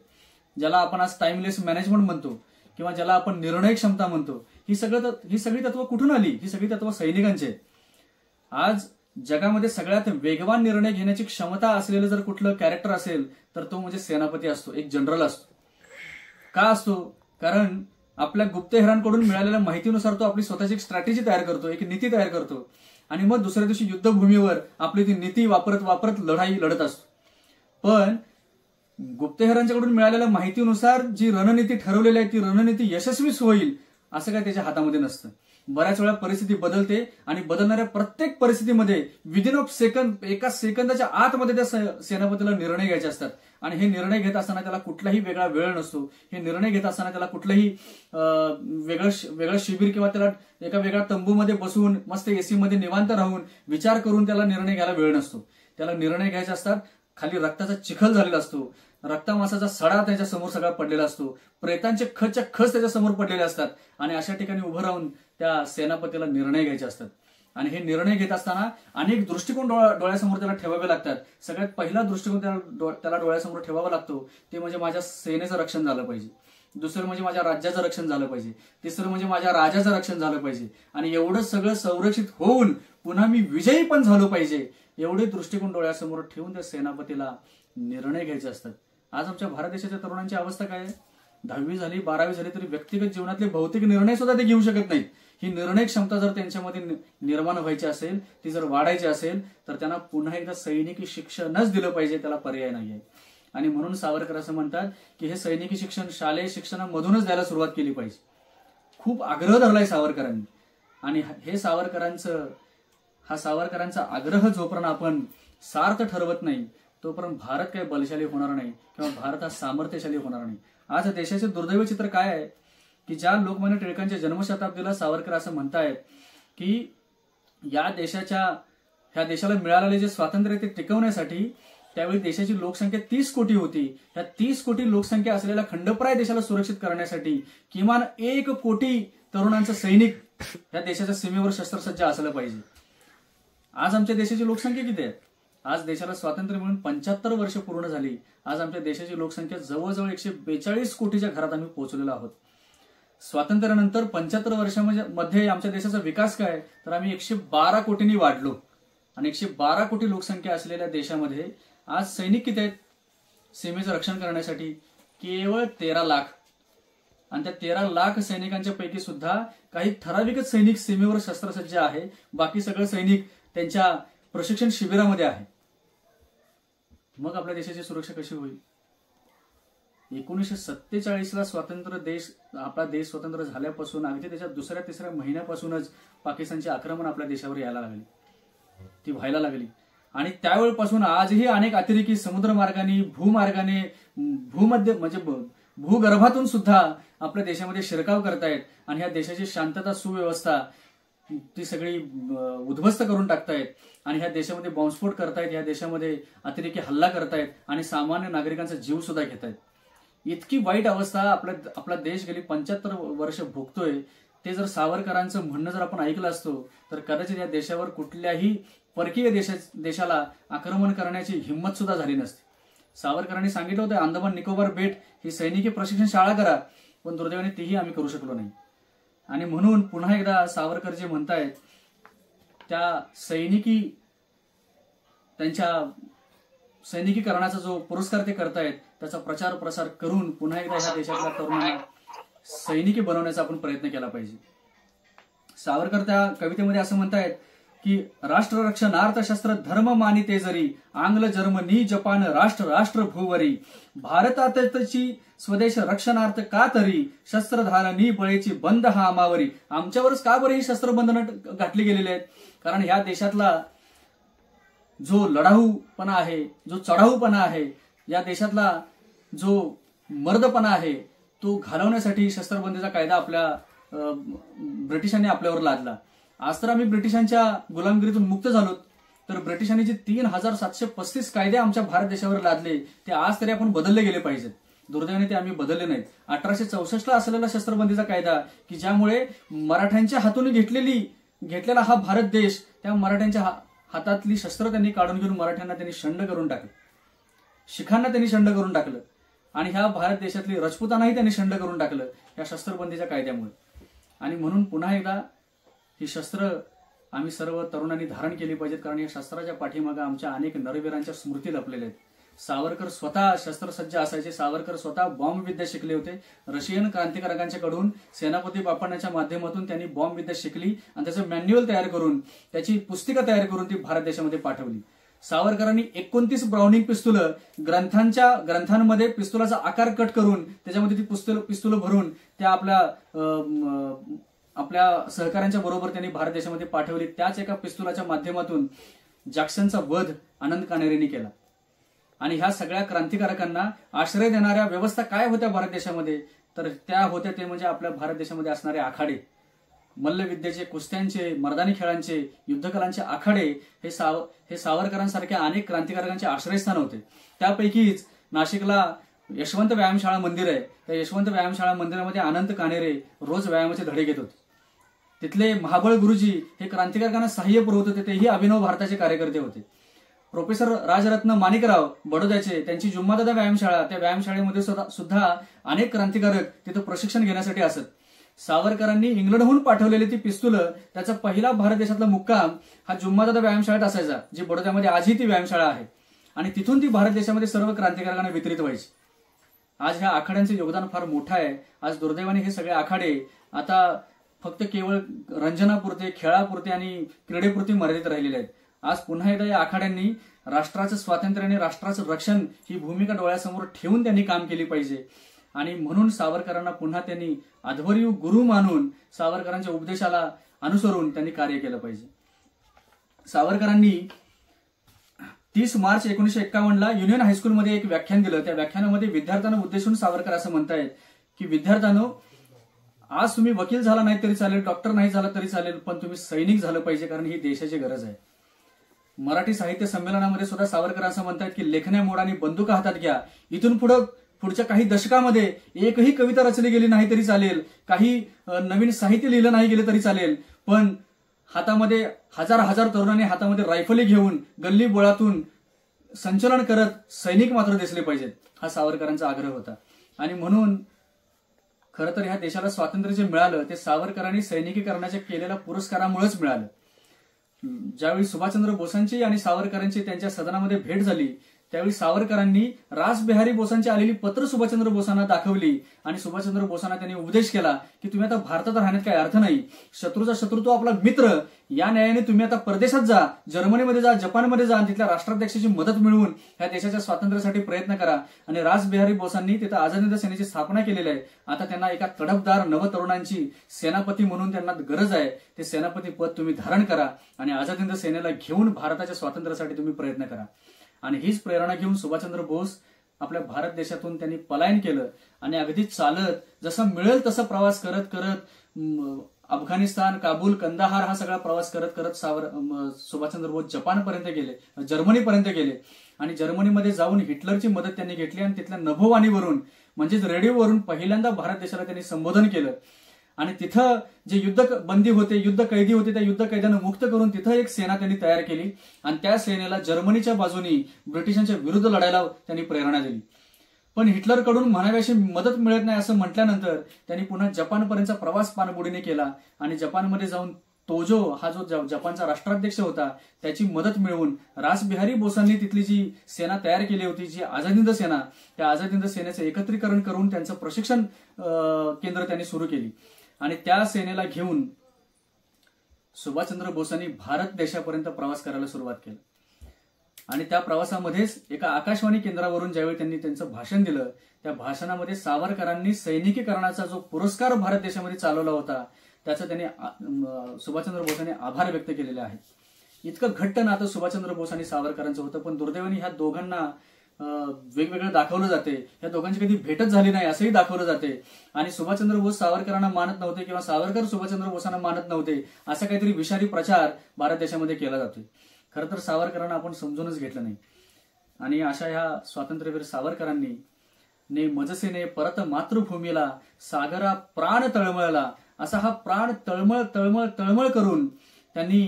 ज्याला आपण आज टाइमलेस मॅनेजमेंट म्हणतो किंवा ज्याला आपण निर्णय क्षमता म्हणतो, ही सगळी तत्व कुठून आली? ही सगळी तत्व सैनिकांची आहेत. आज जगामध्ये सगळ्यात वेगवान निर्णय घेण्याची क्षमता असलेलं जर कुठलं कॅरेक्टर असेल तर तो म्हणजे सेनापती असतो, एक जनरल असतो. का असतो? कारण आपल्या गुप्तहेरांकडून मिळालेल्या माहितीनुसार तो आपली स्वतःची एक स्ट्रॅटेजी तयार करतो, एक नीती तयार करतो आणि मग दुसऱ्या दिवशी युद्धभूमीवर आपली ती नीती वापरत वापरत लढाई लढत असतो. पण गुप्तहेरांच्याकडून मिळालेल्या माहितीनुसार जी रणनीती ठरवलेली आहे ती रणनीती यशस्वी होईल असं काय त्याच्या हातामध्ये नसतं. बऱ्याच वेळा परिस्थिती बदलते आणि बदलणाऱ्या प्रत्येक परिस्थितीमध्ये विदिन ऑफ सेकंद, एका सेकंदाच्या आतमध्ये त्या सेनापतीला निर्णय घ्यायचे असतात. आणि हे निर्णय घेत असताना त्याला कुठलाही वेगळा वेळ नसतो. हे निर्णय घेत असताना त्याला कुठलंही वेगळं शिबिर किंवा त्याला एका वेगळ्या तंबूमध्ये बसून मस्त एसी मध्ये निवांत राहून विचार करून त्याला निर्णय घ्यायला वेळ नसतो. त्याला निर्णय घ्यायचे असतात. खाली रक्ताचा चिखल झालेला असतो, रक्तामासाचा सडा त्याच्या समोर सगळा पडलेला असतो, प्रेतांचे खच त्याच्या समोर पडलेले असतात आणि अशा ठिकाणी उभं राहून त्या सेनापतीला निर्णय घ्यायचे असतात. आणि हे निर्णय घेत असताना अनेक दृष्टिकोन डोळ्यासमोर त्याला ठेवावे लागतात. सगळ्यात पहिला दृष्टिकोन त्याला डोळ्यासमोर ठेवावा लागतो ते म्हणजे माझ्या सेनेचं रक्षण झालं पाहिजे, दुसरं म्हणजे माझ्या राज्याचं रक्षण झालं पाहिजे, तिसरं म्हणजे माझ्या राजाचं रक्षण झालं पाहिजे आणि एवढं सगळं संरक्षित होऊन पुन्हा मी विजयी पण झालो पाहिजे, एवढे दृष्टिकोन डोळ्यासमोर ठेवून त्या सेनापतीला निर्णय घ्यायचे असतात. आज आमच्या भारत देशाच्या तरुणांची अवस्था काय आहे? 10वी झाली, 12वी झाली तरी व्यक्तिगत जीवनातले भौतिक निर्णय सुद्धा ते घेऊ शकत नाहीत. ही निर्णय क्षमता जर त्यांच्यामध्ये निर्माण व्हायची असेल, ती जर वाढायची असेल तर त्यांना पुन्हा एकदा सैनिकी शिक्षणच दिलं पाहिजे, त्याला पर्याय नाहीये. आणि म्हणून सावरकर असं म्हणतात की हे सैनिकी शिक्षण शालेय शिक्षणामधूनच द्यायला सुरुवात केली पाहिजे. खूप आग्रह धरलाय सावरकरांनी आणि हा सावरकरांचा आग्रह जोपर्यंत आपण सार्थ ठरवत नाही तोपर्यंत भारत काही बलशाली होणार नाही किंवा भारत हा सामर्थ्यशाली होणार नाही. आज देशाचे दुर्दैव चित्र काय आहे की ज्या लोकमान्य टिळकांच्या जन्मशताब्दीला सावरकर असं म्हणतायत की ह्या देशाला मिळालेले जे स्वातंत्र्य ते टिकवण्यासाठी त्यावेळी देशाची लोकसंख्या 30 कोटी होती. ह्या 30 कोटी लोकसंख्या असलेल्या खंडप्राय देशाला सुरक्षित करण्यासाठी किमान 1 कोटी तरुणांचं सैनिक ह्या देशाच्या सीमेवर शस्त्रसज्ज असलं पाहिजे. आज आमच्या देशाची लोकसंख्या किती आहे? आज देशाला स्वातंत्र्य मिळून 75 वर्ष पूर्ण झाली. आज आमच्या देशाची लोकसंख्या जवळजवळ 142 कोटीच्या घरात आम्ही पोहोचलेलो आहोत. स्वातंत्र्यानंतर 75 वर्षांमध्ये आमच्या देशाचा विकास काय, तर आम्ही 112 कोटींनी वाढलो. आणि 112 कोटी लोकसंख्या असलेल्या देशामध्ये आज सैनिक किती आहेत सीमेचं रक्षण करण्यासाठी? केवळ 13 लाख. आणि त्या 13 लाख सैनिकांच्या पैकी सुद्धा काही ठराविकच सैनिक सीमेवर शस्त्रसज्ज आहे. बाकी सगळे सैनिक त्यांच्या प्रशिक्षण शिबिरामध्ये आहे. मग आपल्या देशाची सुरक्षा कशी होईल? 1947ला आपला देश स्वतंत्र झाल्यापासून अगदी त्याच्या दुसऱ्या तिसऱ्या महिन्यापासूनच पाकिस्तानचे आक्रमण आपल्या देशावर यायला लागले, ती व्हायला लागली. आणि त्यावेळपासून आजही अनेक अतिरेकी समुद्रमार्गाने भूमार्गाने भूमध्य म्हणजे भूगर्भातून सुद्धा आपल्या देशामध्ये शिरकाव करतायत. आणि ह्या देशाची शांतता सुव्यवस्था ती सगळी उद्ध्वस्त करून टाकतायत. आणि ह्या देशामध्ये बॉम्बस्फोट करतायत, ह्या देशामध्ये अतिरेकी हल्ला करतायत आणि सामान्य नागरिकांचा जीव सुद्धा घेतायत. इतकी वाईट अवस्था आपला देश गेली 75 वर्ष भोगतोय. ते जर सावरकरांचं म्हणणं जर आपण ऐकलं असतो तर कदाचित या देशावर कुठल्याही परकीय देशाला आक्रमण करण्याची हिंमत सुद्धा झाली नसती. सावरकरांनी सांगितलं होतं अंदमान निकोबार बेट ही सैनिकी प्रशिक्षण शाळा करा, पण दुर्दैवाने तीही आम्ही करू शकलो नाही. आणि म्हणून पुन्हा एकदा सावरकर जे म्हणतायत त्या त्यांच्या सैनिकीकरणाचा जो पुरस्कार ते करतायत त्याचा प्रचार प्रसार करून पुन्हा एकदा ह्या देशातल्या तरुणांना सैनिकी बनवण्याचा आपण प्रयत्न केला पाहिजे. सावरकर त्या कवितेमध्ये असं म्हणतायत की राष्ट्ररक्षणार्थ शस्त्र धर्म मानिते जरी आंग्ल जर्मनी जपान राष्ट्र भूवरी भारतातची स्वदेश रक्षणार्थ का तरी शस्त्रधारणी बळीची बंद हा आमावरी. आमच्यावरच का बरं ही शस्त्रबंधनं घातली गेलेली आहेत? कारण ह्या देशातला जो लढाऊपणा आहे, जो चढाऊपणा आहे, या देशातला जो मर्दपणा आहे तो घालवण्यासाठी शस्त्रबंदीचा कायदा ब्रिटिशांनी आपल्यावर लादला. आज तर आम्ही ब्रिटिशांच्या गुलामगिरीतून मुक्त झालो, तर ब्रिटिशांनी जे 3735 कायदे आमच्या भारत देशावर लादले ते आज तरी आपण बदलले गेले पाहिजेत. दुर्दैवाने ते आम्ही बदलले नाहीत. 1864ला असलेला शस्त्रबंदीचा कायदा की ज्यामुळे मराठ्यांच्या हातून घेतलेला हा भारत देश, त्या मराठ्यांच्या हातातली शस्त्र त्यांनी काढून घेऊन मराठ्यांना त्यांनी शंड करून टाकलं, शिखांना त्यांनी शंड करून टाकलं आणि ह्या भारत देशातली राजपुतांनाही त्यांनी शंड करून टाकलं या शस्त्रबंदीच्या कायद्यामुळे. आणि म्हणून पुन्हा एकदा ही शस्त्र आम्ही सर्व तरुणांनी धारण केली पाहिजेत, कारण या शस्त्राच्या पाठीमागे आमच्या अनेक नरवीरांच्या स्मृती लपलेल्या आहेत. सावरकर स्वतः शस्त्रसज्ज असायचे. सावरकर स्वतः बॉम्बविद्या शिकले होते. रशियन क्रांतिकारकांच्याकडून सेनापती बापण्णाच्या माध्यमातून त्यांनी बॉम्बविद्या शिकली आणि त्याचं मॅन्युअल तयार करून त्याची पुस्तिका तयार करून ती भारत देशामध्ये पाठवली. सावरकरांनी 29 ब्राउनिंग पिस्तुलं ग्रंथांमध्ये पिस्तुलाचा आकार कट करून त्याच्यामध्ये ती पिस्तुलं भरून त्या आपल्या सहकाऱ्यांच्या बरोबर त्यांनी भारत देशामध्ये पाठवली. त्याच एका पिस्तुलाच्या माध्यमातून जॅक्सनचा वध आनंद कानेरेंनी केला. आणि ह्या सगळ्या क्रांतिकारकांना आश्रय देणाऱ्या व्यवस्था काय होत्या भारत देशामध्ये, तर त्या होत्या ते म्हणजे आपल्या भारत देशामध्ये असणारे आखाडे, मल्लविद्येचे, कुस्त्यांचे, मर्दानी खेळांचे, युद्धकलांचे आखाडे हे सावरकरांसारख्या अनेक क्रांतिकारकांचे आश्रयस्थान होते. त्यापैकीच नाशिकला यशवंत व्यायामशाळा मंदिर आहे. त्या यशवंत व्यायामशाळा मंदिरामध्ये अनंत कानेरे रोज व्यायामाचे धडे घेत होते. तिथले महाबळ गुरुजी हे क्रांतिकारकांना सहाय्य पुरवत होते. तेही अभिनव भारताचे कार्यकर्ते होते. प्रोफेसर राजरत्न माणिकराव बडोद्याचे त्यांची जुम्मादादा व्यायामशाळा, त्या व्यायामशाळेमध्ये सुद्धा अनेक क्रांतिकारक तिथं प्रशिक्षण घेण्यासाठी असत. सावरकरांनी इंग्लंडहून पाठवलेली ती पिस्तुलं त्याचा पहिला भारत देशातला मुक्काम हा जुम्मादादा व्यायामशाळेत असायचा, जी बडोद्यामध्ये आजही ती व्यायामशाळा आहे. आणि तिथून ती भारत देशामध्ये सर्व क्रांतिकारकांना वितरित व्हायची. आज ह्या आखाड्यांचं योगदान फार मोठं आहे. आज दुर्दैवाने हे सगळे आखाडे आता फक्त केवळ रंजनापुरते, खेळापुरते आणि क्रीडेपुरते मर्यादित राहिलेले आहेत. आज पुन्हा एकदा या आखाड्यांनी राष्ट्राचं स्वातंत्र्य आणि राष्ट्राचं रक्षण ही भूमिका डोळ्यासमोर ठेवून त्यांनी काम केली पाहिजे. आणि म्हणून सावरकरांना पुन्हा त्यांनी अध्वर्यू गुरु मानून सावरकरांच्या उपदेशाला अनुसरून त्यांनी कार्य केलं पाहिजे. सावरकरांनी 30 मार्च 1951ला युनियन हायस्कूलमध्ये एक व्याख्यान दिलं. त्या व्याख्यानामध्ये विद्यार्थ्यांना उद्देशून सावरकर असं म्हणतायत की विद्यार्थ्यांनो, आज तुम्ही वकील झाला नाही तरी चालेल, डॉक्टर नाही झाला तरी चालेल, पण तुम्ही सैनिक झालं पाहिजे, कारण ही देशाची गरज आहे. मराठी साहित्य संमेलनामध्ये सुद्धा सावरकर असं म्हणतात की लेखण्या मोडाने बंदुका हातात घ्या. इथून पुढच्या काही दशकामध्ये एकही कविता रचली गेली नाही तरी चालेल, काही नवीन साहित्य लिहिलं नाही गेलं तरी चालेल, पण हातामध्ये हजार हजार तरुणांनी हातामध्ये रायफली घेऊन गल्ली बोळातून संचलन करत सैनिक मात्र दिसले पाहिजेत, हा सावरकरांचा आग्रह होता. आणि म्हणून खरं तर ह्या देशाला स्वातंत्र्य जे मिळालं ते सावरकरांनी सैनिकीकरणाच्या केलेल्या पुरस्कारामुळेच मिळालं. ज्यावेळी सुभाषचंद्र बोसांची आणि सावरकरांची त्यांच्या सदनामध्ये भेट झाली त्यावेळी सावरकरांनी रासबिहारी बोसांची आलेली पत्र सुभाषचंद्र बोसांना दाखवली आणि सुभाषचंद्र बोसांना त्यांनी उपदेश केला की तुम्ही आता भारतात राहण्यात काही अर्थ नाही, शत्रूचा शत्रू तो आपला मित्र, या न्यायाने तुम्ही आता परदेशात जा, जर्मनीमध्ये जा, जपानमध्ये जा आणि तिथल्या राष्ट्राध्यक्षाची मदत मिळवून ह्या देशाच्या स्वातंत्र्यासाठी प्रयत्न करा. आणि रासबिहारी बोसांनी तिथं आझाद हिंद सेनेची स्थापना केलेली आहे. आता त्यांना एका तडफदार नवतरुणांची सेनापती म्हणून त्यांना गरज आहे, ते सेनापती पद तुम्ही धारण करा आणि आझाद हिंद सेनेला घेऊन भारताच्या स्वातंत्र्यासाठी तुम्ही प्रयत्न करा. आणि हीच प्रेरणा घेऊन सुभाषचंद्र बोस आपल्या भारत देशातून त्यांनी पलायन केलं आणि अगदी चालत जसं मिळेल तसं प्रवास करत करत अफगाणिस्तान, काबूल, कंदाहार हा सगळा प्रवास करत करत सुभाषचंद्र बोस जपानपर्यंत गेले, जर्मनीपर्यंत गेले आणि जर्मनीमध्ये जाऊन हिटलरची मदत त्यांनी घेतली आणि तिथल्या नभोवाणीवरून म्हणजेच रेडिओवरून पहिल्यांदा भारत देशाला त्यांनी संबोधन केलं. आणि तिथं जे युद्ध बंदी होते, युद्ध कैदी होते, त्या युद्ध कैद्यांना मुक्त करून तिथं एक सेना त्यांनी तयार केली आणि त्या सेनेला जर्मनीच्या बाजूनी ब्रिटिशांच्या विरुद्ध लढायला त्यांनी प्रेरणा दिली. पण हिटलरकडून म्हणावी अशी मदत मिळत नाही असं म्हटल्यानंतर त्यांनी पुन्हा जपानपर्यंतचा प्रवास पाणबुडीने केला आणि जपानमध्ये जाऊन तोजो हा जो जपानचा राष्ट्राध्यक्ष होता त्याची मदत मिळवून रासबिहारी बोसांनी तिथली जी सेना तयार केली होती, जी आझाद हिंद सेना, त्या आझाद हिंद सेनेचं एकत्रीकरण करून त्यांचं प्रशिक्षण केंद्र त्यांनी सुरू केली आणि त्या सेनेला घेऊन सुभाषचंद्र बोसांनी भारत देशापर्यंत प्रवास करायला सुरुवात केली. आणि त्या प्रवासामध्येच एका आकाशवाणी केंद्रावरून ज्यावेळी त्यांनी त्यांचं भाषण दिलं त्या भाषणामध्ये सावरकरांनी सैनिकीकरणाचा जो पुरस्कार भारत देशामध्ये चालवला होता त्याचा त्यांनी सुभाषचंद्र बोसांनी आभार व्यक्त केलेले आहेत. इतकं घट्ट नातं सुभाषचंद्र बोस आणि सावरकरांचं होतं. पण दुर्दैवाने ह्या दोघांना वेगवेगळं दाखवलं जाते, या दोघांची कधी भेटच झाली नाही असंही दाखवलं जाते. आणि सुभाषचंद्र बोस सावरकरांना मानत नव्हते किंवा सावरकर सुभाषचंद्र बोसांना मानत नव्हते असा काहीतरी विषारी प्रचार भारत देशामध्ये केला जातोय. खरं तर सावरकरांना आपण समजूनच घेतलं नाही. आणि अशा ह्या स्वातंत्र्यवीर सावरकरांनी ने मजसेने परत मातृभूमीला सागरा प्राण तळमळला असा हा प्राण तळमळ तळमळ तळमळ करून त्यांनी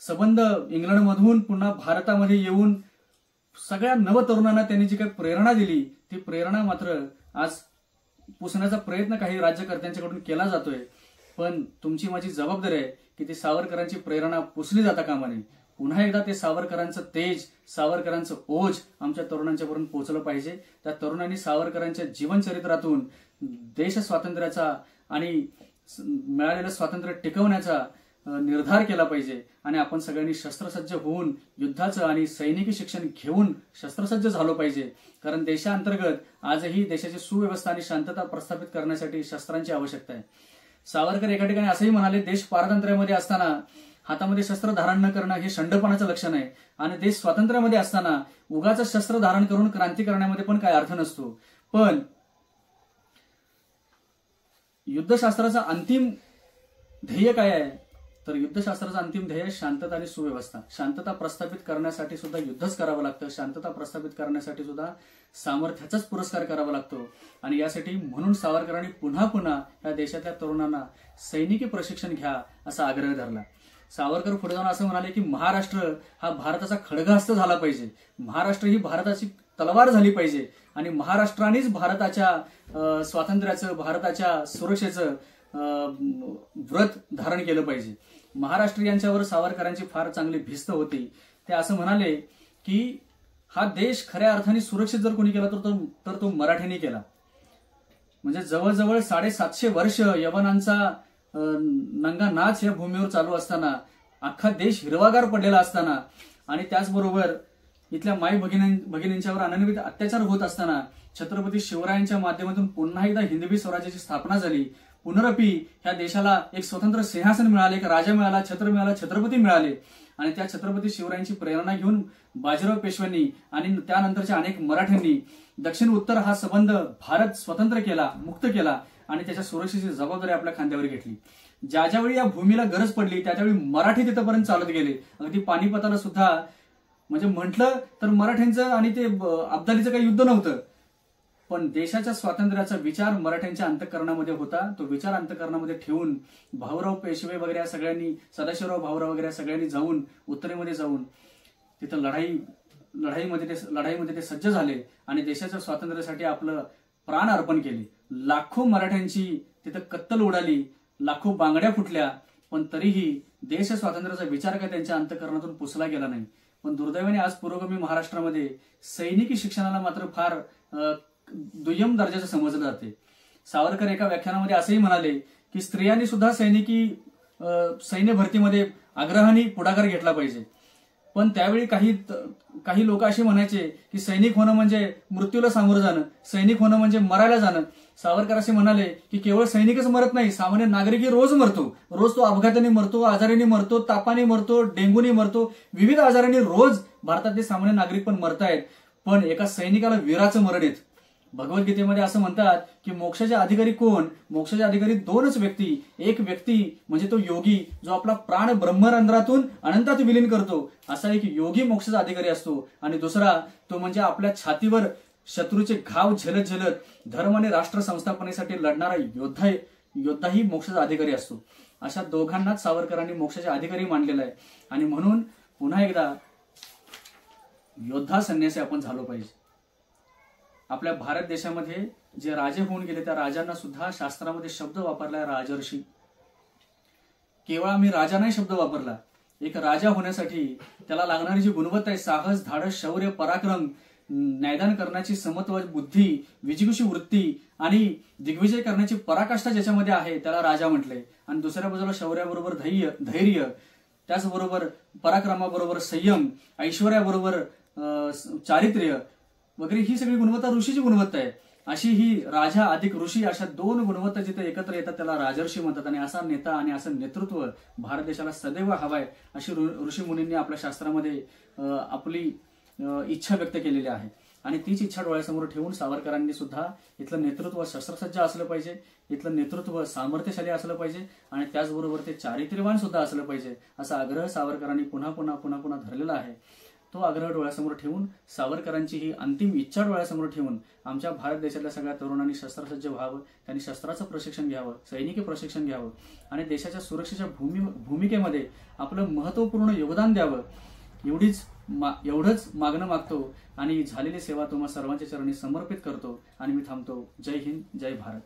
संबंध इंग्लंडमधून पुन्हा भारतामध्ये येऊन सगळ्या नवतरुणांना त्यांनी जी काही प्रेरणा दिली ती प्रेरणा मात्र आज पुसण्याचा प्रयत्न काही राज्यकर्त्यांच्याकडून केला जातोय. पण तुमची माझी जबाबदारी आहे की ती सावरकरांची प्रेरणा पुसली जाता कामा नये. पुन्हा एकदा ते सावरकरांचं तेज, सावरकरांचं ओझ आमच्या तरुणांच्यापर्यंत पोहोचलं पाहिजे. त्या तरुणांनी सावरकरांच्या जीवनचरित्रातून देश स्वातंत्र्याचा आणि मिळालेलं स्वातंत्र्य टिकवण्याचा निर्धार केला पाहिजे. आणि आपण सगळ्यांनी शस्त्रसज्ज होऊन युद्धाचं आणि सैनिकी शिक्षण घेऊन शस्त्रसज्ज झालो पाहिजे. कारण देशांतर्गत आजही देशाची सुव्यवस्था आणि शांतता प्रस्थापित करण्यासाठी शस्त्रांची आवश्यकता आहे. सावरकर एका ठिकाणी असंही म्हणाले, देश पारतंत्र्यामध्ये असताना हातामध्ये शस्त्र धारण न करणं हे शंडपणाचं लक्षण आहे आणि देश स्वातंत्र्यामध्ये असताना उगाच शस्त्र धारण करून क्रांती करण्यामध्ये पण काय अर्थ नसतो. पण युद्धशास्त्राचा अंतिम ध्येय काय आहे तर युद्धशास्त्राचं अंतिम ध्येय शांतता आणि सुव्यवस्था. शांतता प्रस्थापित करण्यासाठी सुद्धा युद्धच करावं लागतं. शांतता प्रस्थापित करण्यासाठी सुद्धा सामर्थ्याचाच पुरस्कार करावा लागतो. आणि यासाठी म्हणून सावरकरांनी पुन्हा पुन्हा या देशातल्या तरुणांना सैनिकी प्रशिक्षण घ्या असा आग्रह धरला. सावरकर पुढे जाऊन असं म्हणाले की महाराष्ट्र हा भारताचा खडगहस्त झाला पाहिजे, महाराष्ट्र ही भारताची तलवार झाली पाहिजे आणि महाराष्ट्रानेच भारताच्या स्वातंत्र्याचं, भारताच्या सुरक्षेचं व्रत धारण केलं पाहिजे. महाराष्ट्रीयांच्यावर सावरकरांची फार चांगली भिस्त होती. ते असं म्हणाले की हा देश खऱ्या अर्थाने सुरक्षित जर कोणी केला तर तो मराठ्यांनी केला. म्हणजे जवळजवळ 750 वर्ष यवनांचा नंगा नाच या भूमीवर चालू असताना, अख्खा देश हिरवागार पडलेला असताना आणि त्याचबरोबर इथल्या माई भगिनींच्यावर अनन्वित अत्याचार होत असताना छत्रपती शिवरायांच्या माध्यमातून पुन्हा एकदा हिंदवी स्वराज्याची स्थापना झाली. पुनरपी ह्या देशाला एक स्वतंत्र सिंहासन मिळाले, एक राजा मिळाला, छत्र मिळाला, छत्रपती मिळाले. आणि त्या छत्रपती शिवरायांची प्रेरणा घेऊन बाजीराव पेशव्यांनी आणि त्यानंतरच्या अनेक मराठ्यांनी दक्षिण उत्तर हा संबंध भारत स्वतंत्र केला, मुक्त केला आणि त्याच्या सुरक्षेची जबाबदारी आपल्या खांद्यावर घेतली. ज्या ज्यावेळी या भूमीला गरज पडली त्यावेळी मराठी तिथपर्यंत चालत गेले. अगदी पानिपताला सुद्धा म्हणजे म्हटलं तर मराठ्यांचं आणि ते अब्दालीचं काही युद्ध नव्हतं. पण देशाच्या स्वातंत्र्याचा विचार मराठ्यांच्या अंतःकरणामध्ये होता. तो विचार अंतःकरणामध्ये ठेवून भाऊराव पेशवे वगैरे सगळ्यांनी, सदाशिवराव भाऊराव वगैरे सगळ्यांनी जाऊन उत्तरेमध्ये जाऊन तिथं लढाईमध्ये ते सज्ज झाले आणि देशाच्या स्वातंत्र्यासाठी आपलं प्राण अर्पण केले. लाखो मराठ्यांची तिथं कत्तल उडाली, लाखो बांगड्या फुटल्या, पण तरीही देश स्वातंत्र्याचा विचार काय त्यांच्या अंतःकरणातून पुसला गेला नाही. पण दुर्दैवाने आज पुरोगामी महाराष्ट्रामध्ये सैनिकी शिक्षणाला मात्र फार दुय्यम दर्जाचं समजलं जाते. सावरकर एका व्याख्यानामध्ये असंही म्हणाले की स्त्रियांनी सुद्धा सैन्य भरतीमध्ये आग्रहाने पुढाकार घेतला पाहिजे. पण त्यावेळी काही लोक असे म्हणायचे की सैनिक होणं म्हणजे मृत्यूला सामोरं जाणं, सैनिक होणं म्हणजे मरायला जाणं. सावरकर असे म्हणाले की केवळ सैनिकच मरत नाही, सामान्य नागरिकही रोज मरतो. रोज तो अपघाताने मरतो, आजाराने मरतो, तापाने मरतो, डेंग्यूने मरतो, विविध आजारांनी रोज भारतातले सामान्य नागरिक पण मरतायत. पण एका सैनिकाला वीराचं मरण येत. भगवद्गीतेमध्ये असं म्हणतात की मोक्षाचे अधिकारी कोण? मोक्षाचे अधिकारी दोनच व्यक्ती. एक व्यक्ती म्हणजे तो योगी, जो आपला प्राण ब्रह्मरंध्रातून अनंतात विलीन करतो, असा एक योगी मोक्षाचा अधिकारी असतो. आणि दुसरा तो म्हणजे आपल्या छातीवर शत्रूचे घाव झेलत झेलत धर्म आणि राष्ट्र संस्थापनेसाठी लढणारा योद्धाही मोक्षाचा अधिकारी असतो. अशा दोघांनाच सावरकरांनी मोक्षाचे अधिकारी मानलेला आहे. आणि म्हणून पुन्हा एकदा योद्धा संन्यासी आपण झालो पाहिजे. आपल्या भारत देशामध्ये जे राजे होऊन गेले त्या राजांना सुद्धा शास्त्रामध्ये शब्द वापरलाय राजर्षी. केवळ आम्ही राजा नाही शब्द वापरला. एक राजा होण्यासाठी त्याला लागणारी जी गुणवत्ता आहे, साहस, धाडस, शौर्य, पराक्रम, न्यायदान करण्याची समत्व बुद्धी, विजिगीषू वृत्ती आणि दिग्विजय करण्याची पराकाष्ठा ज्याच्यामध्ये आहे त्याला राजा म्हटले. आणि दुसऱ्या बाजूला शौर्याबरोबर धैर्य, त्याचबरोबर पराक्रमाबरोबर संयम, ऐश्वर्याबरोबर चारित्र्य वगैरे ही सगळी गुणवत्ता ऋषीची गुणवत्ता आहे. अशी ही राजा अधिक ऋषी अशा दोन गुणवत्ता जिथे एकत्र येतात त्याला राजर्षी म्हणतात. आणि असा नेता आणि असं नेतृत्व भारत देशाला सदैव हवाय अशी ऋषी मुनींनी आपल्या शास्त्रामध्ये आपली इच्छा व्यक्त केलेली आहे. आणि तीच इच्छा डोळ्यासमोर ठेवून सावरकरांनी सुद्धा इथलं नेतृत्व शस्त्रसज्ज असलं पाहिजे, इथलं नेतृत्व सामर्थ्यशाली असलं पाहिजे आणि त्याचबरोबर ते चारित्र्यवान सुद्धा असलं पाहिजे असा आग्रह सावरकरांनी पुन्हा पुन्हा धरलेला आहे. तो आग्रह डोळ्यासमोर ठेवून, सावरकरांची ही अंतिम इच्छा डोळ्यासमोर ठेवून आमच्या भारत देशातल्या सगळ्या तरुणांनी शस्त्रसज्ज व्हावं, त्यांनी शस्त्राचं प्रशिक्षण घ्यावं, सैनिकी प्रशिक्षण घ्यावं आणि देशाच्या सुरक्षेच्या भूमिकेमध्ये आपलं महत्वपूर्ण योगदान द्यावं. एवढंच मागणं मागतो आणि झालेली सेवा तुम्हा सर्वांच्या चरणी समर्पित करतो आणि मी थांबतो. जय हिंद, जय भारत.